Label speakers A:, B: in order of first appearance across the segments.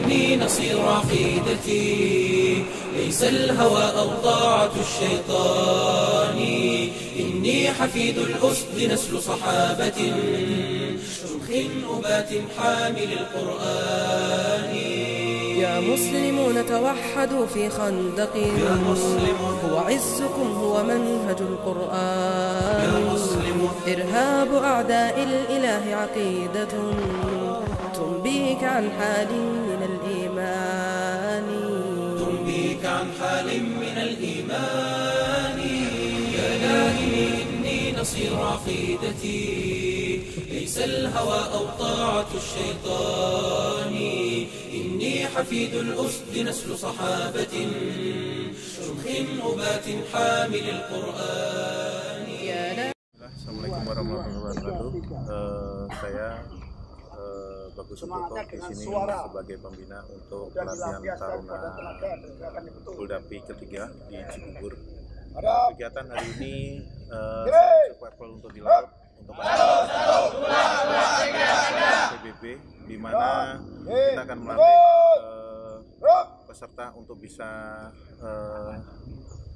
A: إني نصير عقيدتي ليس الهوى أو طاعة الشيطان إني حفيد الأسد نسل صحابة شمخ أبات حامل القرآن
B: يا مسلمون توحدوا في خندق
A: يا مسلمون
B: هو عزكم هو منهج القرآن
A: يا مسلمون
B: إرهاب أعداء الإله عقيدة تنبيك عن حال من الإيمان
A: تنبيك عن حال من الإيمان يا نائمي إني نصير عقيدتي ليس الهوى أو طاعة الشيطان إني حفيد الأسد نسل صحابة شمخ أبات حامل القرآن.
C: Assalamualaikum warahmatullahi wabarakatuh. Saya Bagus Sutopo di sini sebagai pembina untuk pelatihan Taruna Poldapi ketiga di Cibubur. Kegiatan hari ini survival untuk di laut untuk PBB, di mana kita akan melatih peserta untuk bisa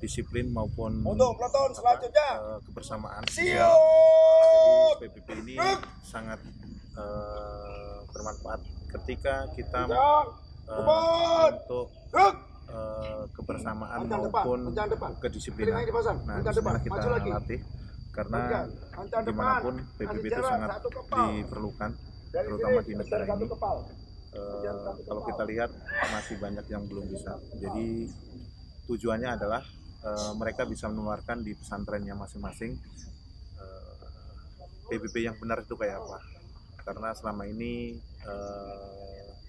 C: disiplin maupun
D: untuk peloton selanjutnya
C: kebersamaan.
D: Jadi
C: PBB ini sangat bermanfaat ketika kita untuk kebersamaan maupun kedisiplinan. Nah, di sana kita latih karena dimanapun PBB itu sangat diperlukan, terutama di negara ini. Kalau kita lihat masih banyak yang belum bisa. Jadi tujuannya adalah mereka bisa menularkan di pesantrennya masing-masing PBB yang benar itu kayak apa. Karena selama ini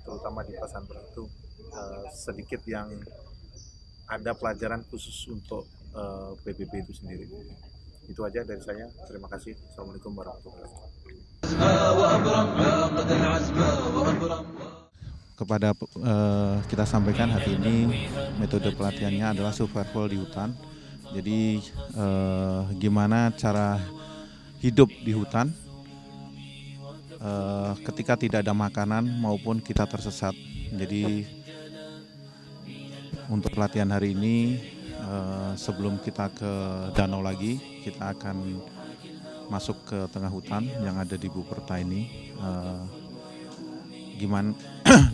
C: terutama di pesantren itu sedikit yang ada pelajaran khusus untuk PBB itu sendiri. Itu aja dari saya. Terima kasih. Assalamualaikum warahmatullahi wabarakatuh. Kepada kita sampaikan hari ini metode pelatihannya adalah survival di hutan. Jadi gimana cara hidup di hutan ketika tidak ada makanan maupun kita tersesat. Jadi untuk pelatihan hari ini sebelum kita ke danau lagi, kita akan masuk ke tengah hutan yang ada di Buperta ini. Gimana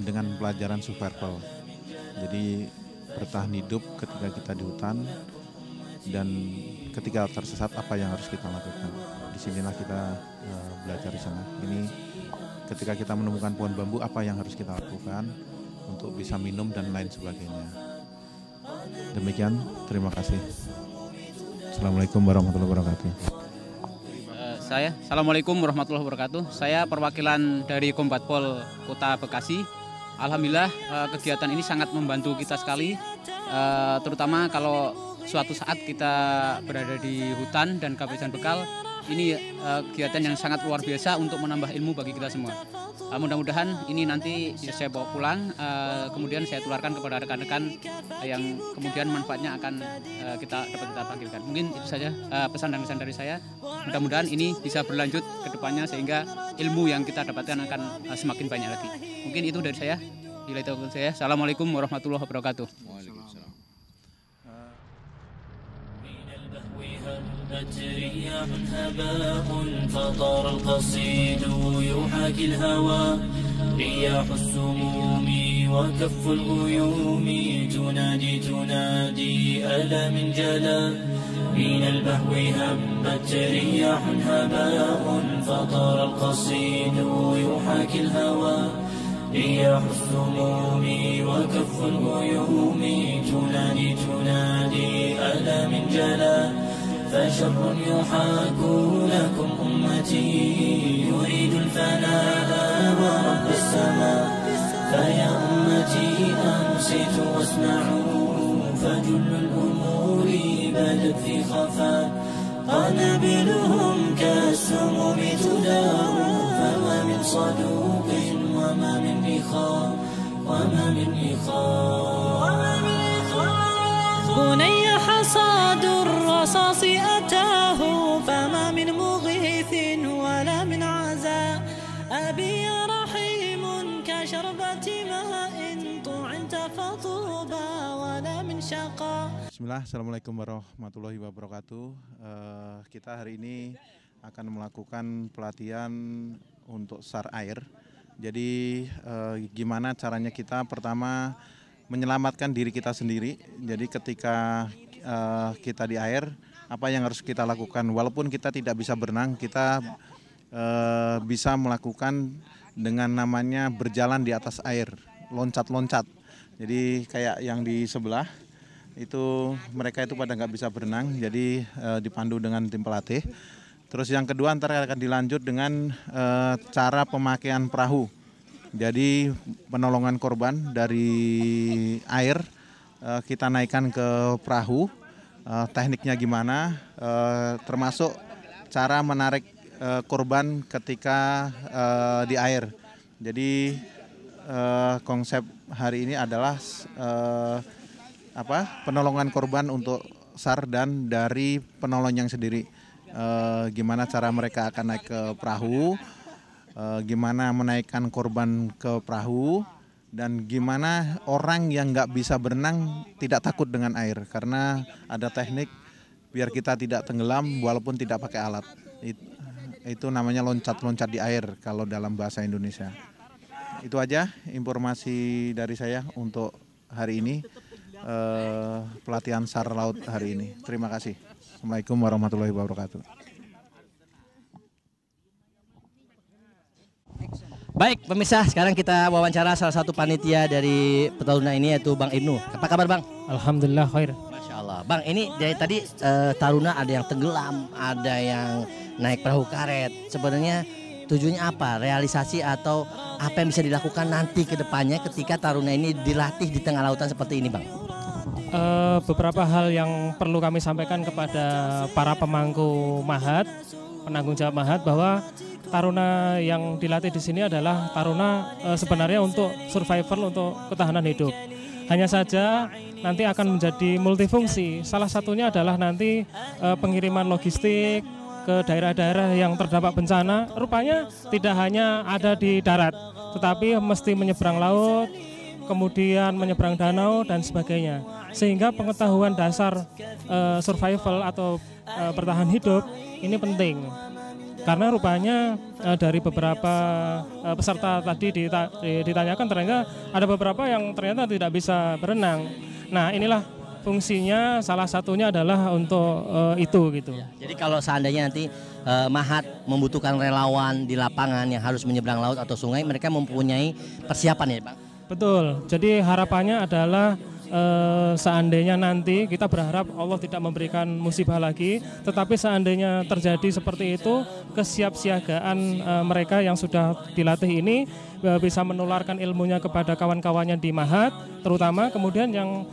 C: dengan pelajaran survival. Jadi bertahan hidup ketika kita di hutan dan ketika tersesat apa yang harus kita lakukan. Disinilah kita belajar di sana. Ini ketika kita menemukan pohon bambu apa yang harus kita lakukan untuk bisa minum dan lain sebagainya. Demikian, terima kasih. Assalamualaikum warahmatullahi wabarakatuh.
E: Assalamualaikum warahmatullahi wabarakatuh. Saya perwakilan dari Kombatpol Kota Bekasi. Alhamdulillah kegiatan ini sangat membantu kita sekali, terutama kalau suatu saat kita berada di hutan dan kehabisan bekal. Ini kegiatan yang sangat luar biasa untuk menambah ilmu bagi kita semua. Mudah-mudahan ini nanti bisa saya bawa pulang, kemudian saya tularkan kepada rekan-rekan yang kemudian manfaatnya akan kita bagikan. Mungkin itu saja pesan dan kesan dari saya. Mudah-mudahan ini bisa berlanjut ke depannya sehingga ilmu yang kita dapatkan akan semakin banyak lagi. Mungkin itu dari saya. Bila itu saya. Assalamualaikum warahmatullahi wabarakatuh.
A: رياح هباء فطار القصيد يحاكي الهوى رياح السموم وكف الغيوم تنادي ألا من جلا من البهو همت رياح هباء فطار القصيد يحاكي الهوى رياح السموم وكف الغيوم تنادي ألا من جلا فشر يحاك لكم أمتي يريد الفناء ورب السماء فيا أمتي أنصتوا واسمعوا فجل الأمور بدت في خفاء قنابلهم كالسموم تدار فما من صدوق وما من إخاء
F: بني حصاد الرصاص أتاه فما من مغيث ولا من عزاء أبي رحيم كشربة ماء شقا.
C: Bismillah, Assalamualaikum warahmatullahi wabarakatuh. Kita hari ini akan melakukan pelatihan untuk SAR air. Jadi gimana caranya kita pertama menyelamatkan diri kita sendiri. Jadi ketika kita di air, apa yang harus kita lakukan? Walaupun kita tidak bisa berenang, kita bisa melakukan dengan namanya berjalan di atas air, loncat-loncat. Jadi kayak yang di sebelah, itu mereka itu pada nggak bisa berenang, jadi dipandu dengan tim pelatih. Terus yang kedua antara akan dilanjut dengan cara pemakaian perahu. Jadi penolongan korban dari air kita naikkan ke perahu, tekniknya gimana, termasuk cara menarik korban ketika di air. Jadi konsep hari ini adalah penolongan korban untuk SAR dan dari penolongnya sendiri. Gimana cara mereka akan naik ke perahu, gimana menaikkan korban ke perahu, dan gimana orang yang nggak bisa berenang tidak takut dengan air, karena ada teknik biar kita tidak tenggelam walaupun tidak pakai alat. Itu namanya loncat-loncat di air kalau dalam bahasa Indonesia. Itu aja informasi dari saya untuk hari ini. Pelatihan SAR laut hari ini. Terima kasih. Assalamualaikum warahmatullahi wabarakatuh.
D: Baik pemirsa, sekarang kita wawancara salah satu panitia dari Taruna ini, yaitu Bang Ibnu. Apa kabar Bang?
G: Alhamdulillah khair.
D: Masya Allah. Bang, ini dari tadi Taruna ada yang tenggelam, ada yang naik perahu karet. Sebenarnya tujuannya apa? Realisasi atau apa yang bisa dilakukan nanti ke depannya ketika Taruna ini dilatih di tengah lautan seperti ini Bang?
G: Beberapa hal yang perlu kami sampaikan kepada para pemangku mahat, penanggung jawab mahat, bahwa Taruna yang dilatih di sini adalah Taruna sebenarnya untuk survival, untuk ketahanan hidup. Hanya saja nanti akan menjadi multifungsi. Salah satunya adalah nanti pengiriman logistik ke daerah-daerah yang terdampak bencana. Rupanya tidak hanya ada di darat, tetapi mesti menyeberang laut, kemudian menyeberang danau dan sebagainya. Sehingga pengetahuan dasar survival atau bertahan hidup ini penting. Karena rupanya dari beberapa peserta tadi ditanyakan, ternyata ada beberapa yang ternyata tidak bisa berenang. Nah, inilah fungsinya, salah satunya adalah untuk itu gitu.
D: Jadi kalau seandainya nanti mahat membutuhkan relawan di lapangan yang harus menyeberang laut atau sungai, mereka mempunyai persiapan ya Bang?
G: Betul, jadi harapannya adalah seandainya nanti kita berharap Allah tidak memberikan musibah lagi, tetapi seandainya terjadi seperti itu, kesiapsiagaan mereka yang sudah dilatih ini bisa menularkan ilmunya kepada kawan-kawannya di mahat, terutama. Kemudian yang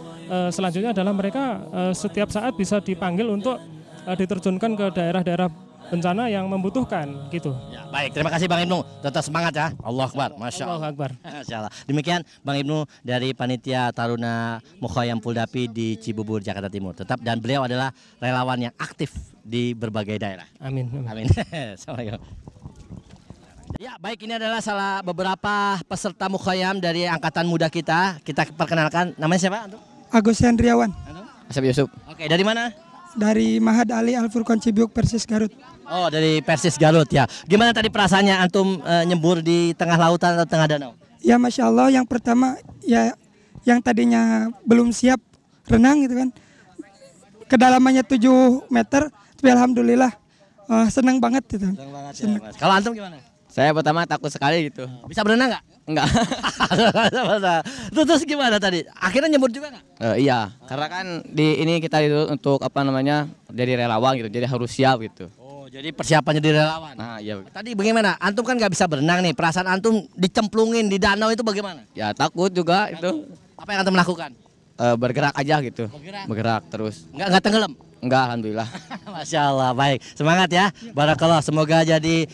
G: selanjutnya adalah mereka setiap saat bisa dipanggil untuk diterjunkan ke daerah-daerah bencana yang membutuhkan gitu.
D: Ya, baik, terima kasih Bang Ibnu. Tetap semangat ya. Allah Akbar. Masya Allah.
G: Allah Akbar.
D: Masya Allah. Demikian Bang Ibnu dari Panitia Taruna Mukhayyam Puldapi di Cibubur, Jakarta Timur. Tetap, dan beliau adalah relawan yang aktif di berbagai daerah.
G: Amin.
D: Amin. Assalamualaikum. Ya, baik, ini adalah salah beberapa peserta Mukhayyam dari angkatan muda kita. Kita perkenalkan. Namanya siapa?
H: Agus Hendriawan.
D: Asep Yusuf. Oke, dari mana?
H: Dari Mahad Ali Al-Furqan Cibiuk, Persis Garut.
D: Oh, dari Persis Garut ya. Gimana tadi perasaannya antum nyembur di tengah lautan atau tengah danau?
H: Ya Masya Allah, yang pertama ya yang tadinya belum siap renang gitu kan. Kedalamannya 7 meter, tapi alhamdulillah senang banget gitu.
D: Senang banget ya, Mas. Kalau antum gimana?
I: Saya pertama takut sekali gitu.
D: Bisa berenang nggak?
I: Enggak.
D: Terus gimana tadi? Akhirnya nyembur juga nggak?
I: Iya, karena kan di ini kita itu untuk apa namanya, jadi relawan gitu, jadi harus siap gitu.
D: Oh, jadi persiapannya di relawan.
I: Nah, iya.
D: Tadi bagaimana? Antum kan nggak bisa berenang nih. Perasaan antum dicemplungin di danau itu bagaimana?
I: Ya takut juga itu.
D: Apa yang antum lakukan?
I: Bergerak aja gitu. Bergerak terus.
D: Nggak tenggelam?
I: Enggak, alhamdulillah.
D: Masya Allah, baik. Semangat ya. Barakallah, semoga jadi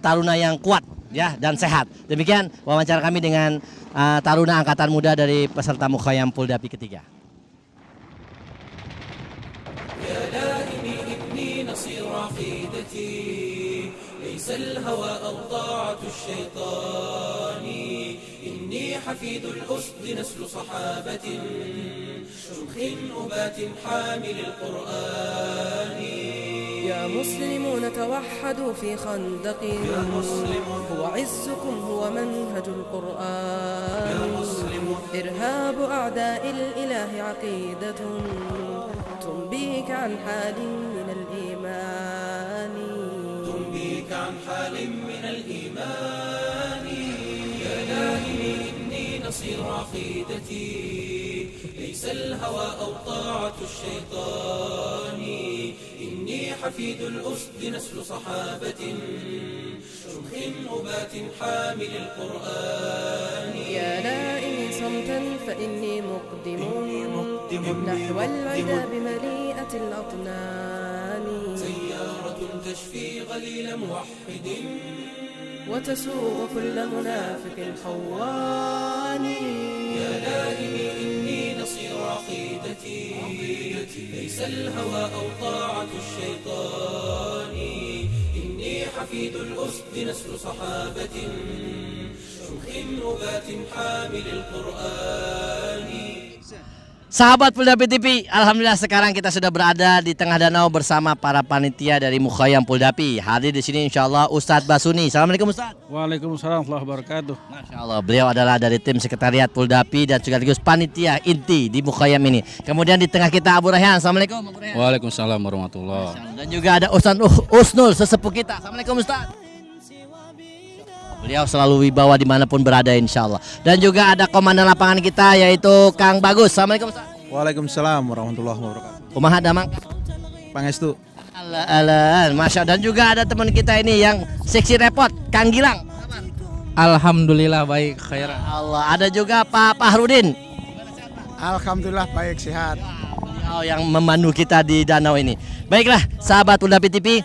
D: taruna yang kuat ya dan sehat. Demikian wawancara kami dengan taruna angkatan muda dari peserta Mukhayyam Puldapi ketiga. ليس الهوى أو طاعة الشيطان إني
J: حفيد الأسد نسل صحابة شمخ أبات حامل القرآن.
B: يا مسلمون توحدوا في خندق،
J: يا مسلمون
B: هو عزكم هو منهج القرآن.
J: يا مسلمون
B: إرهاب أعداء الإله عقيدة تنبيك عن حال من الإيمان،
J: تنبيك عن حال من الإيمان. يا نائمي إني نصير عقيدتي ليس الهوى أو طاعة الشيطان. إني حفيد الأسد نسل صحابة شمخ أبات حامل القرآن.
B: يا نائمي صمتا فإني مقدم نحو العدا بمليئة الأطنان،
J: سيارة تشفي غليل موحد
B: وتسوق كل منافق خوان.
J: يا نائمي إني نصير عقيدتي ليس الهوى أو طاعة الشيطان. إني حفيد الأسد نسل صحابة شمخ أبات حامل القرآن.
D: Sahabat Puldapi TV, alhamdulillah sekarang kita sudah berada di tengah danau bersama para panitia dari Mukhayyam Puldapi. Hadir di sini insyaallah Ustadz Basuni. Assalamualaikum Ustadz.
K: Waalaikumsalam warahmatullahi wabarakatuh.
D: Masya Allah, beliau adalah dari tim sekretariat Puldapi dan sekaligus panitia inti di Mukhayyam ini. Kemudian di tengah kita Abu Rayhan. Assalamualaikum Abu Rayhan.
K: Waalaikumsalam warahmatullahi.
D: Dan juga ada Ustadz Usnul, sesepuh kita. Assalamualaikum Ustadz. Beliau selalu wibawa dimanapun berada insya Allah. Dan juga ada komandan lapangan kita yaitu Kang Bagus. Assalamualaikum Ustaz.
C: Waalaikumsalam warahmatullahi wabarakatuh.
D: Kumaha damang?
C: Pangestu.
D: Alah, Masya. Dan juga ada teman kita ini yang seksi repot, Kang Gilang.
L: Alhamdulillah baik, khairan.
D: Allah, ada juga Pak Fahrudin.
M: Alhamdulillah baik, sehat.
D: Beliau yang memandu kita di danau ini. Baiklah, sahabat Puldapi TV,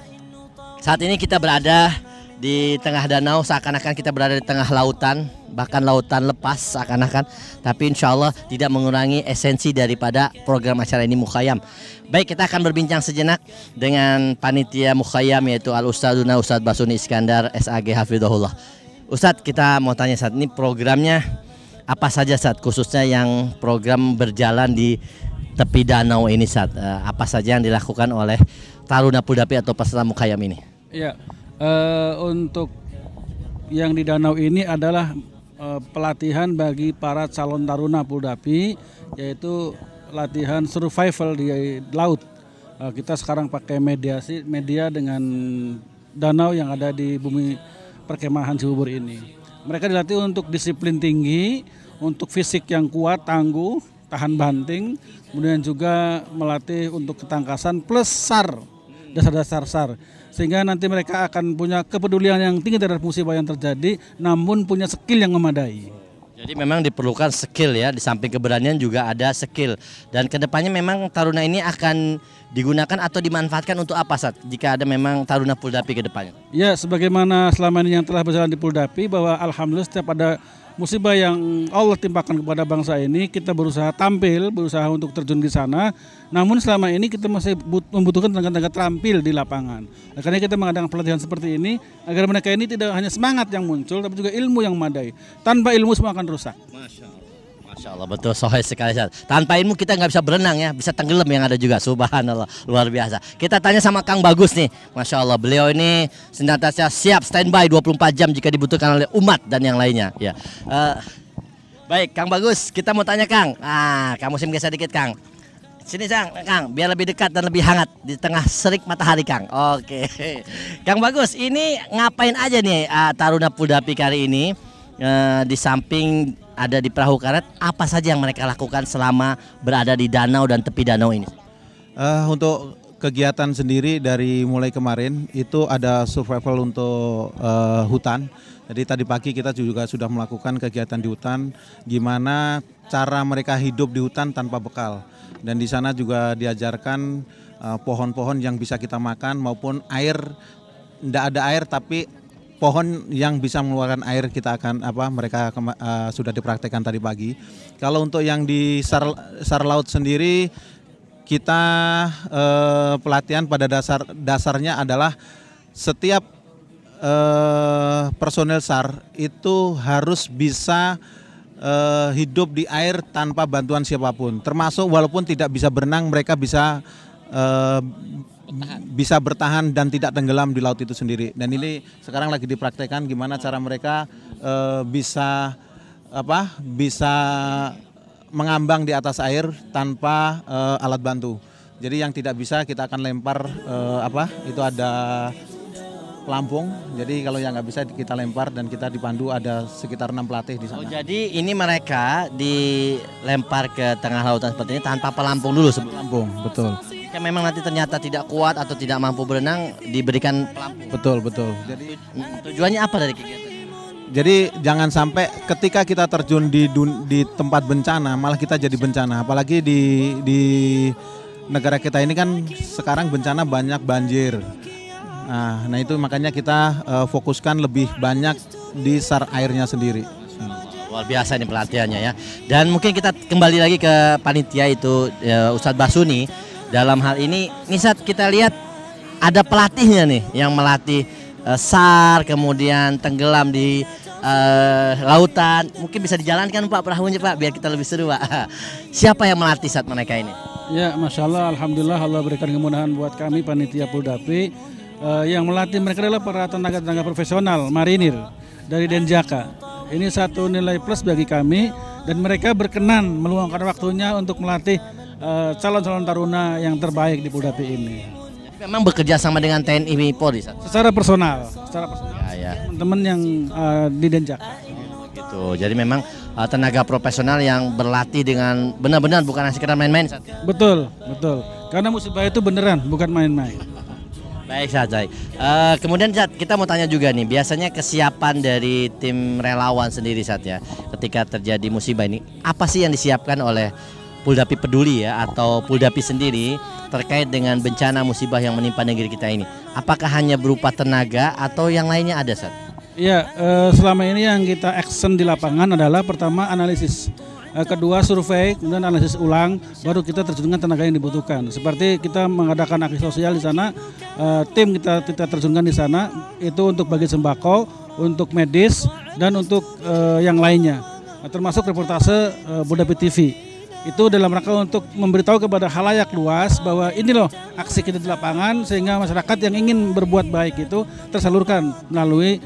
D: saat ini kita berada di tengah danau, seakan-akan kita berada di tengah lautan, bahkan lautan lepas seakan-akan, tapi insya Allah tidak mengurangi esensi daripada program acara ini Mukhayyam. Baik, kita akan berbincang sejenak dengan panitia Mukhayyam yaitu Al-Ustadzuna Ustadz Basuni Iskandar SAG Hafidhahullah. Ustadz, kita mau tanya saat ini programnya apa saja Ustadz, khususnya yang program berjalan di tepi danau ini Ustadz, apa saja yang dilakukan oleh Taruna Puldapi atau peserta Mukhayyam ini?
K: Iya. Untuk yang di danau ini adalah pelatihan bagi para calon taruna Puldapi, yaitu latihan survival di laut. Kita sekarang pakai media dengan danau yang ada di bumi perkemahan Cibubur ini. Mereka dilatih untuk disiplin tinggi, untuk fisik yang kuat, tangguh, tahan banting, kemudian juga melatih untuk ketangkasan plus SAR, dasar-dasar SAR. Sehingga nanti mereka akan punya kepedulian yang tinggi terhadap musibah yang terjadi, namun punya skill yang memadai.
D: Jadi memang diperlukan skill ya, di samping keberanian juga ada skill. Dan kedepannya memang taruna ini akan digunakan atau dimanfaatkan untuk apa Sat, jika ada memang taruna Puldapi kedepannya?
K: Ya, sebagaimana selama ini yang telah berjalan di Puldapi, bahwa alhamdulillah setiap ada musibah yang Allah timpakan kepada bangsa ini, kita berusaha tampil, berusaha untuk terjun di sana. Namun selama ini kita masih membutuhkan tenaga-tenaga terampil di lapangan. Karena kita mengadakan pelatihan seperti ini agar mereka ini tidak hanya semangat yang muncul, tapi juga ilmu yang memadai. Tanpa ilmu semua akan rusak.
D: Masya Allah, betul, sahih sekali. Tanpa ilmu kita nggak bisa berenang ya, bisa tenggelam yang ada juga. Subhanallah, luar biasa. Kita tanya sama Kang Bagus nih, Masya Allah, beliau ini senantiasa siap standby 24 jam jika dibutuhkan oleh umat dan yang lainnya. Ya, baik, Kang Bagus, kita mau tanya Kang. Kamu sih geser dikit Kang. Sini Kang, biar lebih dekat dan lebih hangat di tengah serik matahari Kang. Oke, Kang Bagus, ini ngapain aja nih taruna Puldapi kali ini? Di samping ada di perahu karet, apa saja yang mereka lakukan selama berada di danau dan tepi danau ini?
C: Untuk kegiatan sendiri dari mulai kemarin itu ada survival untuk hutan. Jadi tadi pagi kita juga sudah melakukan kegiatan di hutan, gimana cara mereka hidup di hutan tanpa bekal. Dan di sana juga diajarkan pohon-pohon yang bisa kita makan maupun air, tidak ada air tapi pohon yang bisa mengeluarkan air kita akan mereka sudah dipraktekkan tadi pagi. Kalau untuk yang di SAR laut sendiri, kita pelatihan pada dasarnya adalah setiap personel SAR itu harus bisa hidup di air tanpa bantuan siapapun. Termasuk walaupun tidak bisa berenang, mereka bisa bertahan dan tidak tenggelam di laut itu sendiri. Dan ini sekarang lagi dipraktekkan gimana cara mereka bisa mengambang di atas air tanpa alat bantu. Jadi yang tidak bisa kita akan lempar itu ada pelampung. Jadi kalau yang nggak bisa kita lempar dan kita dipandu, ada sekitar 6 pelatih di sana.
D: Oh, jadi ini mereka dilempar ke tengah lautan seperti ini tanpa pelampung dulu sebelum
C: pelampung, betul.
D: Jika memang nanti ternyata tidak kuat atau tidak mampu berenang, diberikan pelampung.
C: Betul. Jadi
D: tujuannya apa dari kegiatan?
C: Jadi jangan sampai ketika kita terjun di tempat bencana malah kita jadi bencana. Apalagi di negara kita ini kan sekarang bencana banyak banjir. Nah itu makanya kita fokuskan lebih banyak di SAR airnya sendiri.
D: Luar biasa ini pelatihannya ya. Dan mungkin kita kembali lagi ke panitia itu Ustadz Basuni. Dalam hal ini saat kita lihat ada pelatihnya nih yang melatih SAR, kemudian tenggelam di lautan. Mungkin bisa dijalankan Pak perahunya Pak, biar kita lebih seru Pak. Siapa yang melatih saat mereka ini?
K: Ya, Masya Allah, Alhamdulillah Allah berikan kemudahan buat kami panitia Puldapi. Yang melatih mereka adalah para tenaga-tenaga profesional marinir dari Denjaka. Ini satu nilai plus bagi kami dan mereka berkenan meluangkan waktunya untuk melatih calon-calon taruna yang terbaik di Puldapi ini.
D: Memang bekerja sama dengan TNI Polri?
K: Secara personal,
D: ya.
K: Teman-teman yang di Denjaka.
D: Gitu. Jadi memang tenaga profesional yang berlatih dengan benar-benar bukan sekedar main-main.
K: Betul. Karena musibah itu beneran, bukan main-main.
D: Baik Sat, kemudian Sat, kita mau tanya juga nih, biasanya kesiapan dari tim relawan sendiri Sat ya, ketika terjadi musibah ini, apa sih yang disiapkan oleh Puldapi Peduli ya, atau Puldapi sendiri terkait dengan bencana musibah yang menimpa negeri kita ini? Apakah hanya berupa tenaga atau yang lainnya ada Sat?
K: Iya, selama ini yang kita action di lapangan adalah pertama analisis. Kedua survei, kemudian analisis ulang, baru kita terjunkan tenaga yang dibutuhkan. Seperti kita mengadakan aksi sosial di sana, tim kita terjunkan di sana itu untuk bagi sembako, untuk medis dan untuk yang lainnya, termasuk reportase Puldapi TV. Itu dalam rangka untuk memberitahu kepada khalayak luas bahwa ini loh aksi kita di lapangan, sehingga masyarakat yang ingin berbuat baik itu tersalurkan melalui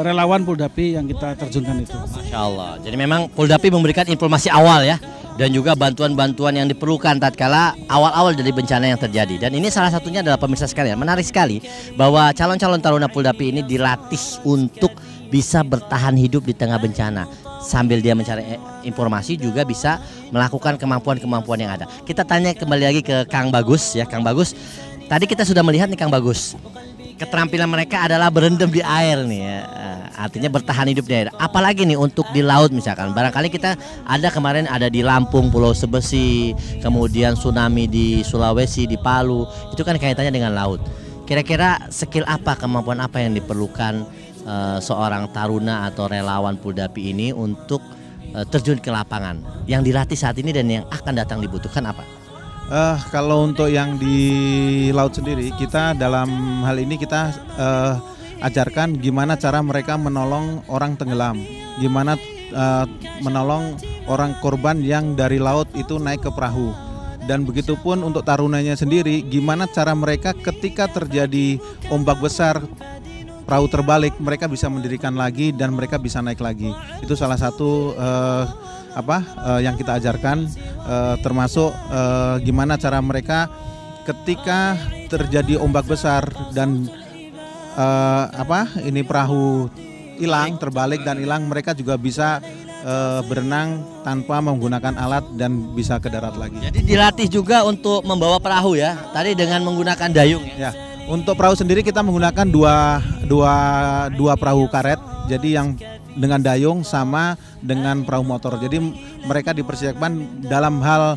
K: relawan Puldapi yang kita terjunkan itu.
D: Masya Allah. Jadi memang Puldapi memberikan informasi awal ya, dan juga bantuan-bantuan yang diperlukan tatkala awal-awal dari bencana yang terjadi. Dan ini salah satunya adalah pemirsa sekalian, menarik sekali bahwa calon-calon taruna Puldapi ini dilatih untuk bisa bertahan hidup di tengah bencana. Sambil dia mencari informasi juga bisa melakukan kemampuan-kemampuan yang ada. Kita tanya kembali lagi ke Kang Bagus ya, Kang Bagus. Tadi kita sudah melihat nih Kang Bagus, keterampilan mereka adalah berendam di air nih ya, artinya bertahan hidup di air. Apalagi nih untuk di laut misalkan, barangkali kita ada kemarin ada di Lampung, Pulau Sebesi, kemudian tsunami di Sulawesi, di Palu, itu kan kaitannya dengan laut. Kira-kira skill apa, kemampuan apa yang diperlukan seorang taruna atau relawan Puldapi ini untuk terjun ke lapangan, yang dilatih saat ini dan yang akan datang dibutuhkan apa?
C: Kalau untuk yang di laut sendiri, kita dalam hal ini kita ajarkan gimana cara mereka menolong orang tenggelam, gimana menolong orang korban yang dari laut itu naik ke perahu. Dan begitupun untuk tarunanya sendiri, gimana cara mereka ketika terjadi ombak besar, perahu terbalik, mereka bisa mendirikan lagi dan mereka bisa naik lagi. Itu salah satu yang kita ajarkan, termasuk gimana cara mereka ketika terjadi ombak besar dan perahu hilang, terbalik dan hilang, mereka juga bisa berenang tanpa menggunakan alat dan bisa ke darat lagi.
D: Jadi dilatih juga untuk membawa perahu ya, tadi dengan menggunakan dayung ya?
C: Untuk perahu sendiri kita menggunakan dua perahu karet, jadi yang dengan dayung sama dengan perahu motor. Jadi mereka dipersiapkan dalam hal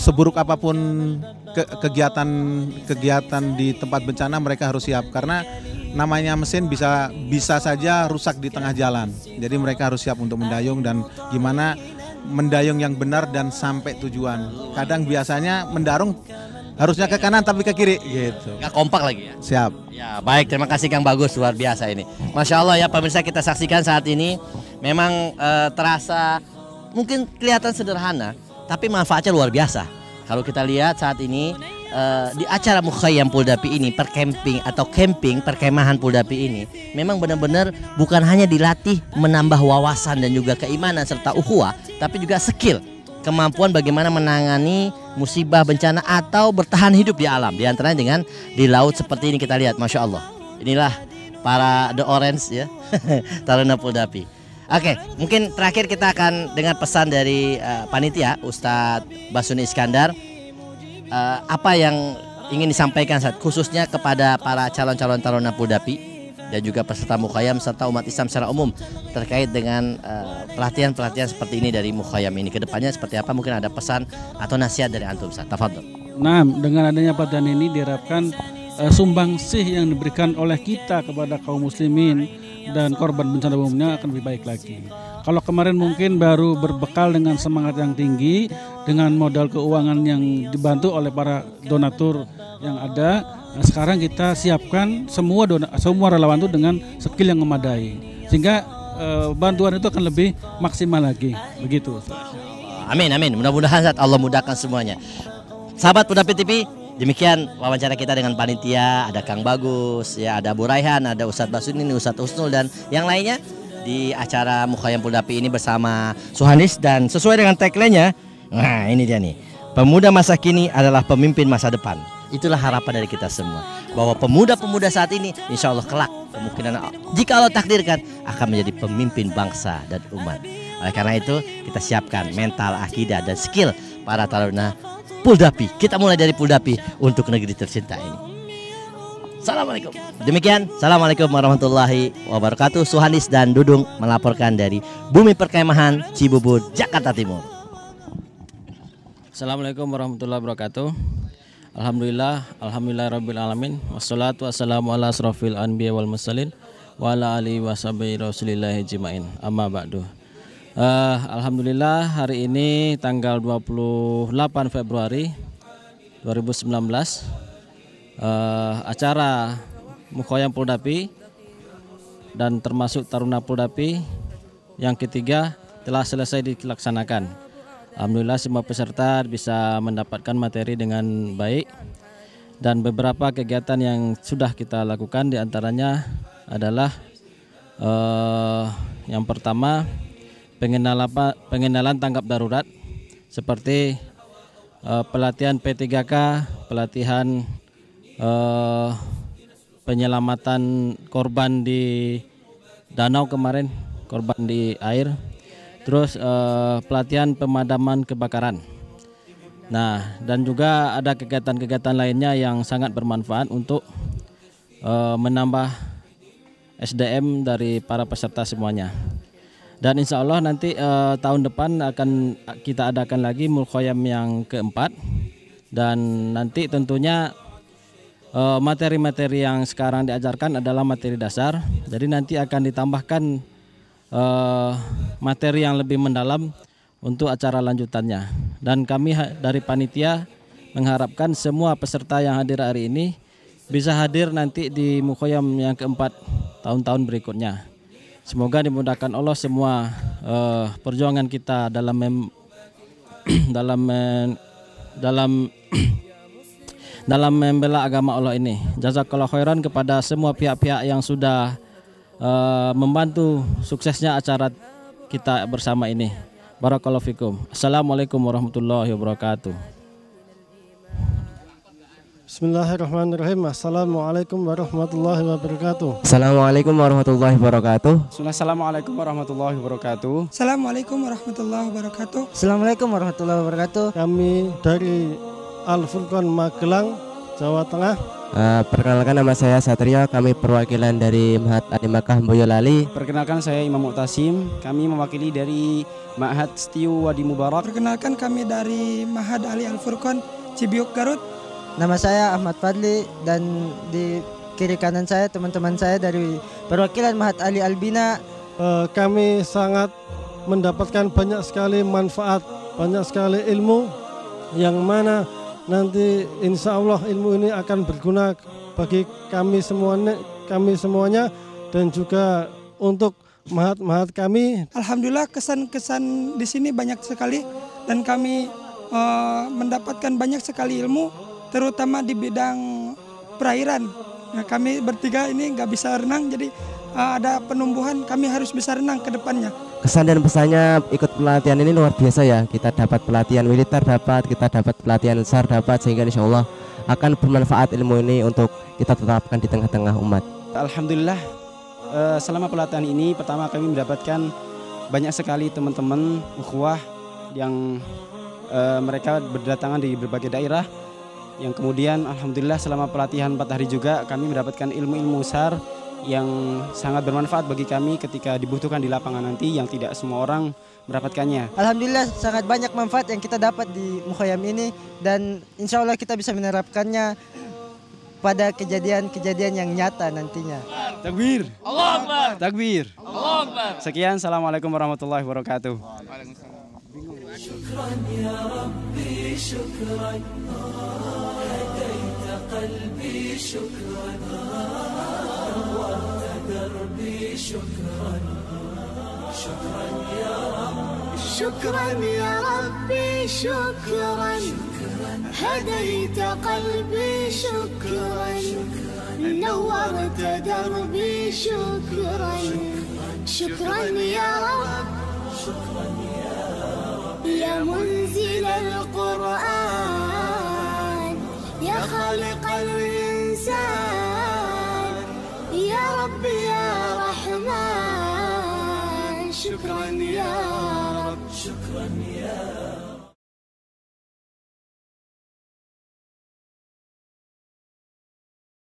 C: seburuk apapun kegiatan di tempat bencana, mereka harus siap karena namanya mesin bisa saja rusak di tengah jalan. Jadi mereka harus siap untuk mendayung dan gimana mendayung yang benar dan sampai tujuan. Kadang biasanya mendarung Harusnya ke kanan tapi ke kiri gitu.
D: Nggak kompak lagi ya.
C: Siap.
D: Ya baik, terima kasih Kang Bagus, luar biasa ini. Masya Allah ya pemirsa, kita saksikan saat ini memang terasa mungkin kelihatan sederhana, tapi manfaatnya luar biasa. Kalau kita lihat saat ini di acara Mukhayyam Puldapi ini, percamping atau camping perkemahan Puldapi ini, memang benar-benar bukan hanya dilatih menambah wawasan dan juga keimanan serta ukhuwah, tapi juga skill, kemampuan bagaimana menangani musibah bencana atau bertahan hidup di alam, di antaranya dengan di laut seperti ini kita lihat, masya Allah. Inilah para The Orange ya, Taruna Puldapi. Oke, mungkin terakhir kita akan dengar pesan dari panitia Ustadz Basuni Iskandar. Apa yang ingin disampaikan khususnya kepada para calon-calon Taruna Puldapi dan juga peserta Mukhayyam serta umat Islam secara umum terkait dengan pelatihan-pelatihan seperti ini dari Mukhayyam ini, kedepannya seperti apa? Mungkin ada pesan atau nasihat dari antum, Ustaz. Tafadhol.
K: Nah, dengan adanya pelatihan ini diharapkan sumbangsih yang diberikan oleh kita kepada kaum muslimin dan korban bencana umumnya akan lebih baik lagi. Kalau kemarin mungkin baru berbekal dengan semangat yang tinggi, dengan modal keuangan yang dibantu oleh para donatur yang ada, nah sekarang kita siapkan semua relawan itu dengan skill yang memadai, sehingga bantuan itu akan lebih maksimal lagi, begitu.
D: Amin, amin. Mudah-mudahan Allah mudahkan semuanya. Sahabat Puldapi TV, demikian wawancara kita dengan panitia, ada Kang Bagus, ya ada Bu Raihan, ada Ustadz Basuni, Ustadz Husnul dan yang lainnya di acara Mukhayyam Puldapi ini bersama Suhanis, dan sesuai dengan tagline-nya, nah ini dia nih, pemuda masa kini adalah pemimpin masa depan. Itulah harapan dari kita semua, bahwa pemuda-pemuda saat ini insya Allah kelak kemungkinan jika Allah takdirkan akan menjadi pemimpin bangsa dan umat. Oleh karena itu kita siapkan mental, akidah dan skill para taruna Puldapi. Kita mulai dari Puldapi untuk negeri tercinta ini. Assalamualaikum. Demikian, assalamualaikum warahmatullahi wabarakatuh. Suhanis dan Dudung melaporkan dari Bumi Perkemahan Cibubur, Jakarta Timur.
N: Assalamualaikum warahmatullahi wabarakatuh. Alhamdulillah rabbil alamin. Wassalatu wassalamu ala asrofil anbiya wal mursalin wa ala alihi washabihi rasulillahi ajmain. Amma ba'du. Alhamdulillah hari ini tanggal 28 Februari 2019, acara Mukhayyam Puldapi dan termasuk Taruna Puldapi yang ketiga telah selesai dilaksanakan. Alhamdulillah semua peserta bisa mendapatkan materi dengan baik, dan beberapa kegiatan yang sudah kita lakukan diantaranya adalah yang pertama pengenalan tanggap darurat seperti pelatihan P3K, pelatihan penyelamatan korban di danau kemarin, korban di air, terus pelatihan pemadaman kebakaran. Nah, dan juga ada kegiatan-kegiatan lainnya yang sangat bermanfaat untuk menambah SDM dari para peserta semuanya. Dan insya Allah nanti tahun depan akan kita adakan lagi Mukhayyam yang keempat, dan nanti tentunya materi-materi yang sekarang diajarkan adalah materi dasar, jadi nanti akan ditambahkan materi yang lebih mendalam untuk acara lanjutannya. Dan kami dari panitia mengharapkan semua peserta yang hadir hari ini bisa hadir nanti di Mukhayyam yang keempat tahun-tahun berikutnya. Semoga dimudahkan Allah semua perjuangan kita dalam dalam membela agama Allah ini. Jazakallahu khairan kepada semua pihak-pihak yang sudah membantu suksesnya acara kita bersama ini. Barakallahu fikum. Assalamualaikum warahmatullahi wabarakatuh.
O: Bismillahirrahmanirrahim. Assalamualaikum warahmatullahi wabarakatuh.
P: Assalamualaikum warahmatullahi wabarakatuh.
O: Assalamualaikum warahmatullahi wabarakatuh.
H: Assalamualaikum warahmatullahi wabarakatuh.
P: Assalamualaikum warahmatullahi wabarakatuh.
O: Kami dari Al-Furqan Magelang, Jawa Tengah.
P: Perkenalkan, nama saya Satria, kami perwakilan dari Ma'had Ali Makkah Boyolali.
Q: Perkenalkan, saya Imam Mu'tasim, kami mewakili dari Ma'had Setiu Wadi Mubarak.
H: Perkenalkan, kami dari Ma'had Ali Al-Furqan Cibiuk Garut.
R: Nama saya Ahmad Fadli, dan di kiri kanan saya teman-teman saya dari perwakilan Ma'had Ali Albina.
O: Kami sangat mendapatkan banyak sekali manfaat, banyak sekali ilmu yang mana nanti insya Allah ilmu ini akan berguna bagi kami semuanya dan juga untuk mahat kami.
H: Alhamdulillah kesan-kesan di sini banyak sekali dan kami mendapatkan banyak sekali ilmu, terutama di bidang perairan. Nah, kami bertiga ini nggak bisa renang, jadi ada penumbuhan, kami harus bisa renang ke depannya.
P: Kesan dan pesannya ikut pelatihan ini luar biasa ya. Kita dapat pelatihan militer dapat, kita dapat pelatihan SAR dapat, sehingga insya Allah akan bermanfaat ilmu ini untuk kita terapkan di tengah-tengah umat.
Q: Alhamdulillah selama pelatihan ini pertama kami mendapatkan banyak sekali teman-teman ukhuwah yang mereka berdatangan di berbagai daerah, yang kemudian alhamdulillah selama pelatihan 4 hari juga kami mendapatkan ilmu-ilmu SAR yang sangat bermanfaat bagi kami ketika dibutuhkan di lapangan nanti, yang tidak semua orang mendapatkannya.
R: Alhamdulillah sangat banyak manfaat yang kita dapat di Mukhayyam ini, dan insya Allah kita bisa menerapkannya pada kejadian-kejadian yang nyata nantinya.
Q: Takbir.
R: Allahu Akbar.
Q: Takbir.
R: Allahu Akbar.
Q: Sekian, assalamualaikum warahmatullahi wabarakatuh.
J: شكرا يا ربي شكرا هديت قلبي شكرا نورت دربي شكرا شكرا يا رب
S: شكرا يا ربي شكرا هديت قلبي شكرا نورت دربي شكرا شكرا يا رب شكرا يا منزل القرآن يا خالق الإنسان يا رب يا رحمن شكرا يا رب شكرا يا